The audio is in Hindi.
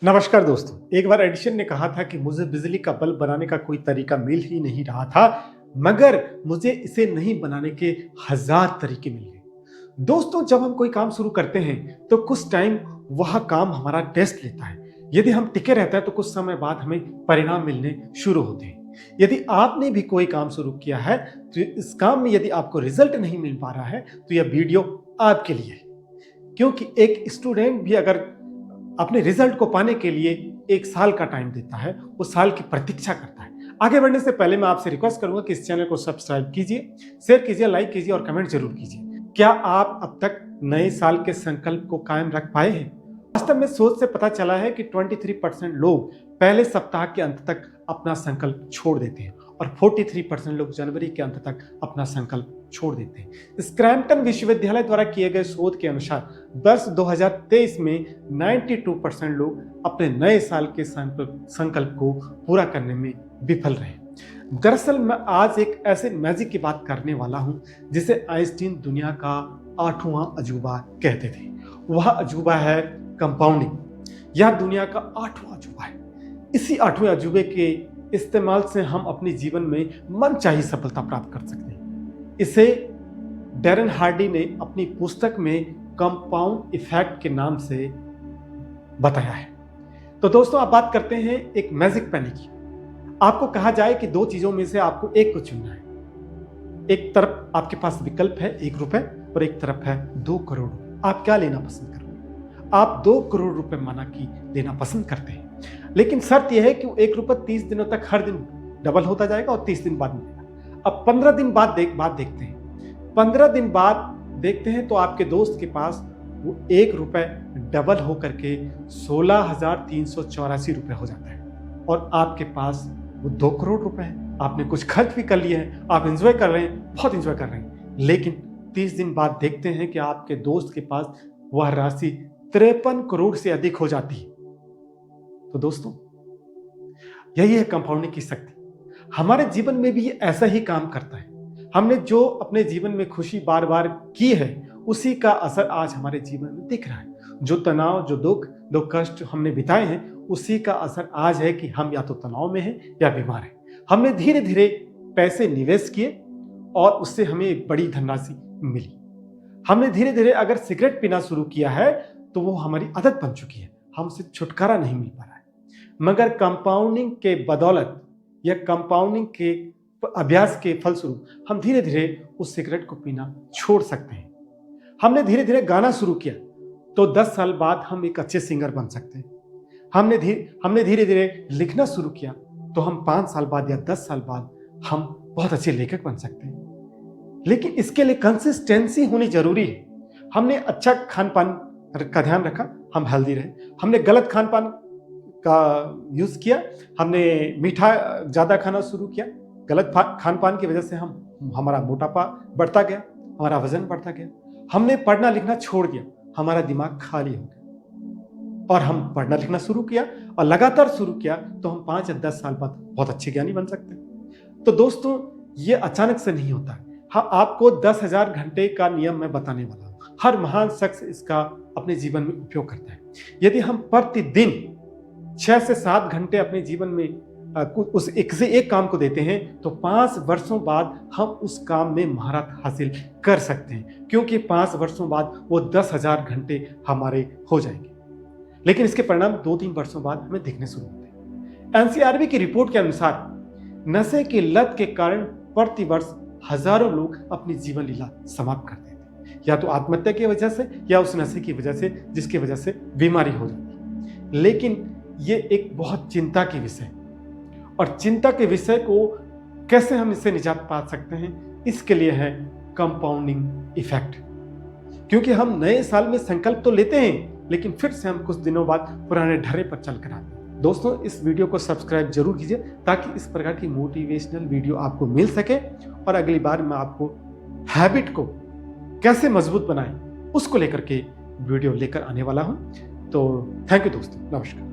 नमस्कार दोस्तों। एक बार एडिशन ने कहा था कि मुझे बिजली का बल्ब बनाने का कोई तरीका मिल ही नहीं रहा था, मगर मुझे इसे नहीं बनाने के हजार तरीके मिल गए। दोस्तों, जब हम कोई काम शुरू करते हैं तो कुछ टाइम वह काम हमारा टेस्ट लेता है। यदि हम टिके रहते हैं तो कुछ समय बाद हमें परिणाम मिलने शुरू होते हैं। यदि आपने भी कोई काम शुरू किया है तो इस काम में यदि आपको रिजल्ट नहीं मिल पा रहा है तो यह वीडियो आपके लिए है। क्योंकि एक स्टूडेंट भी अगर अपने रिजल्ट को पाने के लिए 1 साल का टाइम देता है, उस साल की प्रतीक्षा करता है। आगे बढ़ने से पहले मैं आपसे रिक्वेस्ट करूंगा कि इस चैनल को सब्सक्राइब कीजिए, शेयर कीजिए, लाइक कीजिए और कमेंट जरूर कीजिए। क्या आप अब तक नए साल के संकल्प को कायम रख पाए हैं? वास्तव में सोच से पता चला है कि 23% लोग पहले सप्ताह के अंत तक अपना संकल्प छोड़ देते हैं और 43% लोग जनवरी के अंत तक अपना संकल्प छोड़ देते हैं। स्क्रैम्पटन विश्वविद्यालय द्वारा किए गए शोध के अनुसार वर्ष 2023 में 92% लोग अपने नए साल के संकल्प को पूरा करने में विफल रहे। दरअसल मैं आज एक ऐसे मैजिक की बात करने वाला हूं जिसे आइंस्टीन दुनिया का 8वां अजूबा कहते थे। वह अजूबा है कंपाउंडिंग। यह दुनिया का 8वां अजूबा है। इसी 8वें अजूबे के इस्तेमाल से हम अपने जीवन में मनचाही सफलता प्राप्त कर सकते हैं। इसे डैरेन हार्डी ने अपनी पुस्तक में कंपाउंड इफेक्ट के नाम से बताया है। तो दोस्तों, आप बात करते हैं एक मैजिक पेनी की। आपको कहा जाए कि 2 चीजों में से आपको एक को चुनना है। एक तरफ आपके पास विकल्प है 1 रुपए और एक तरफ है 2 करोड़। आप क्या लेना पसंद करोगे? आप 2 करोड़ रुपए माना कि लेना पसंद करते हैं, लेकिन शर्त यह है कि 1 रुपए 30 दिनों तक हर दिन डबल होता जाएगा और 30 दिन बाद मिलेगा। अब 15 दिन बाद देखते हैं। 15 दिन बाद देखते हैं तो आपके दोस्त के पास वो 1 रुपए डबल होकर के 16,384 रुपए हो जाता है और आपके पास वो 2 करोड़ रुपए है। आपने कुछ खर्च भी कर लिए हैं, आप एंजॉय कर रहे हैं, बहुत एंजॉय कर रहे हैं, लेकिन 30 दिन बाद देखते हैं कि आपके दोस्त के पास वह राशि 53 करोड़ से अधिक हो जाती है। तो दोस्तों, यही है कंपाउंडिंग की शक्ति। हमारे जीवन में भी ये ऐसा ही काम करता है। हमने जो अपने जीवन में खुशी बार बार की है, उसी का असर आज हमारे जीवन में दिख रहा है। जो तनाव, जो दुख, जो कष्ट हमने बिताए हैं, उसी का असर आज है कि हम या तो तनाव में हैं या बीमार हैं। हमने धीरे धीरे पैसे निवेश किए और उससे हमें एक बड़ी धनराशि मिली। हमने धीरे धीरे अगर सिगरेट पीना शुरू किया है तो वो हमारी आदत बन चुकी है, हमसे छुटकारा नहीं मिल पा रहा है। मगर कंपाउंडिंग के बदौलत या कंपाउंडिंग के अभ्यास के फलस्वरूप हम धीरे धीरे उस सिगरेट को पीना छोड़ सकते हैं। हमने धीरे धीरे गाना शुरू किया तो 10 साल बाद हम एक अच्छे सिंगर बन सकते हैं। हमने धीरे धीरे लिखना शुरू किया तो हम 5 साल बाद या 10 साल बाद हम बहुत अच्छे लेखक बन सकते हैं। लेकिन इसके लिए कंसिस्टेंसी होनी जरूरी है। हमने अच्छा खान पान का ध्यान रखा, हम हेल्दी रहे। हमने गलत खान पान का यूज किया, हमने मीठा ज्यादा खाना शुरू किया। गलत खान पान की वजह से हमारा मोटापा बढ़ता गया, हमारा वजन बढ़ता गया। हमने पढ़ना लिखना छोड़ दिया, हमारा दिमाग खाली हो गया। और हम पढ़ना लिखना शुरू किया और लगातार शुरू किया तो हम 5 या 10 साल बाद बहुत अच्छे ज्ञानी बन सकते हैं। तो दोस्तों, ये अचानक से नहीं होता। हाँ, आपको 10,000 घंटे का नियम मैं बताने वाला हूं। हर महान शख्स इसका अपने जीवन में उपयोग करता है। यदि हम प्रतिदिन 6 से 7 घंटे अपने जीवन में उस एक से एक काम को देते हैं तो 5 वर्षों बाद हम उस काम में महारत हासिल कर सकते हैं, क्योंकि 5 वर्षों बाद वो 10,000 घंटे हमारे हो जाएंगे। लेकिन इसके परिणाम 2-3 वर्षों बाद हमें दिखने शुरू होते हैं। एनसीआरबी की रिपोर्ट के अनुसार नशे की लत के कारण प्रति वर्ष हजारों लोग अपनी जीवन लीला समाप्त कर देते हैं, या तो आत्महत्या की वजह से या उस नशे की वजह से जिसकी वजह से बीमारी हो जाती है। लेकिन ये एक बहुत चिंता की विषय, और चिंता के विषय को कैसे हम इससे निजात पा सकते हैं, इसके लिए है कंपाउंडिंग इफेक्ट। क्योंकि हम नए साल में संकल्प तो लेते हैं, लेकिन फिर से हम कुछ दिनों बाद पुराने ढर्रे पर चल कर आते हैं। दोस्तों, इस वीडियो को सब्सक्राइब जरूर कीजिए ताकि इस प्रकार की मोटिवेशनल वीडियो आपको मिल सके और अगली बार मैं आपको हैबिट को कैसे मजबूत बनाएं उसको लेकर के वीडियो लेकर आने वाला हूं। तो थैंक यू दोस्तों, नमस्कार।